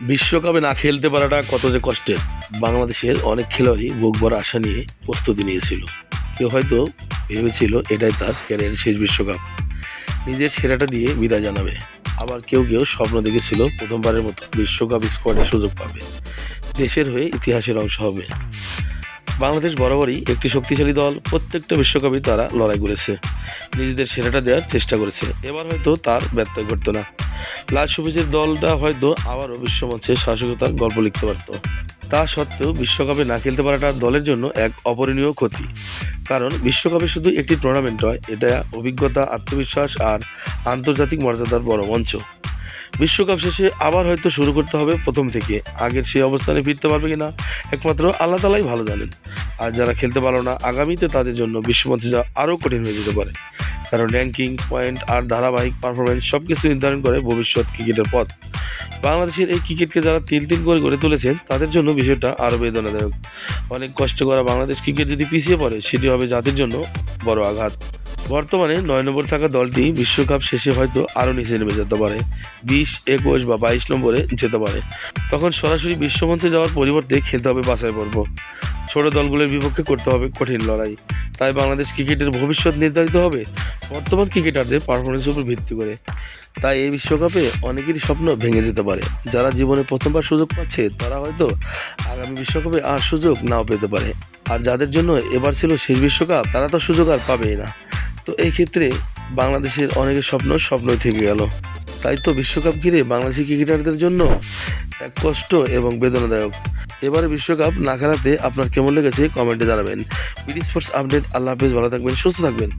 বিশ্বকাপে না খেলতে পারাটা কত যে কষ্টের। বাংলাদেশের অনেক খেলোয়াড়ই বুক ভরা আশা নিয়ে প্রস্তুতি নিয়েছিল। কেউ হয়তো ভেবেছিল এটাই তার ক্যারিয়ারের শেষ বিশ্বকাপ, নিজের সেরাটা দিয়ে বিদায় জানাবে। আবার কেউ কেউ স্বপ্ন দেখেছিল প্রথমবারের মতো বিশ্বকাপ স্কোয়াডে সুযোগ পাবে, দেশের হয়ে ইতিহাসের অংশ হবে। বাংলাদেশ বরাবরই একটি শক্তিশালী দল, প্রত্যেকটা বিশ্বকাপে তারা লড়াই করেছে, নিজেদের সেরাটা দেওয়ার চেষ্টা করেছে। এবার হয়তো তার ব্যত্যয় ঘটতো না, লাল সবুজের দলটা হয়তো আবারও বিশ্বমঞ্চে সাহসিকতার গল্প লিখতে পারত। তা সত্ত্বেও বিশ্বকাপে না খেলতে পারাটা দলের জন্য এক অপরিণীয় ক্ষতি। কারণ বিশ্বকাপে শুধু একটি টুর্নামেন্ট নয়, এটা অভিজ্ঞতা, আত্মবিশ্বাস আর আন্তর্জাতিক মর্যাদার বড় মঞ্চ। বিশ্বকাপ শেষে আবার হয়তো শুরু করতে হবে প্রথম থেকে। আগের সেই অবস্থানে ফিরতে পারবে কিনা একমাত্র আল্লাহ তাআলাই ভালো জানেন। আর যারা খেলতে পারলো না, আগামীতে তাদের জন্য বিশ্বমঞ্চে যাওয়া আরও কঠিন হয়ে যেতে পারে। কারণ র্যাঙ্কিং, পয়েন্ট আর ধারাবাহিক পারফরমেন্স সব কিছু নির্ধারণ করে ভবিষ্যৎ ক্রিকেটের পথ। বাংলাদেশের এই ক্রিকেটকে যারা তিল তিল করে গড়ে তুলেছেন, তাদের জন্য বিষয়টা আরও বেদনাদায়ক। অনেক কষ্ট করা বাংলাদেশ ক্রিকেট যদি পিছিয়ে পড়ে, সেটি হবে জাতির জন্য বড় আঘাত। বর্তমানে 9 নম্বর থাকা দলটি বিশ্বকাপ শেষে হয়তো আরও নিচে নেমে যেতে পারে, 20, 21 বা 22 নম্বরে যেতে পারে। তখন সরাসরি বিশ্বমঞ্চে যাওয়ার পরিবর্তে খেলতে হবে বাছাই পর্ব, ছোট দলগুলোর বিপক্ষে করতে হবে কঠিন লড়াই। তাই বাংলাদেশ ক্রিকেটের ভবিষ্যৎ নির্ধারিত হবে বর্তমান ক্রিকেটারদের পারফরমেন্সের উপর ভিত্তি করে। তাই এই বিশ্বকাপে অনেকেরই স্বপ্ন ভেঙে যেতে পারে। যারা জীবনে প্রথমবার সুযোগ পাচ্ছে, তারা হয়তো আগামী বিশ্বকাপে আর সুযোগ নাও পেতে পারে। আর যাদের জন্য এবার ছিল শেষ বিশ্বকাপ, তারা তো সুযোগ আর পাবেই না। তো এই ক্ষেত্রে বাংলাদেশের অনেকের স্বপ্নই থেকে গেল। তাই তো বিশ্বকাপ ঘিরে বাংলাদেশি ক্রিকেটারদের জন্য এক কষ্ট এবং বেদনাদায়ক। এবারে বিশ্বকাপ না খেলাতে আপনার কেমন লেগেছে কমেন্টে জানাবেন। BD sports update. আল্লাহ হাফেজ, ভালো থাকবেন, সুস্থ থাকবেন।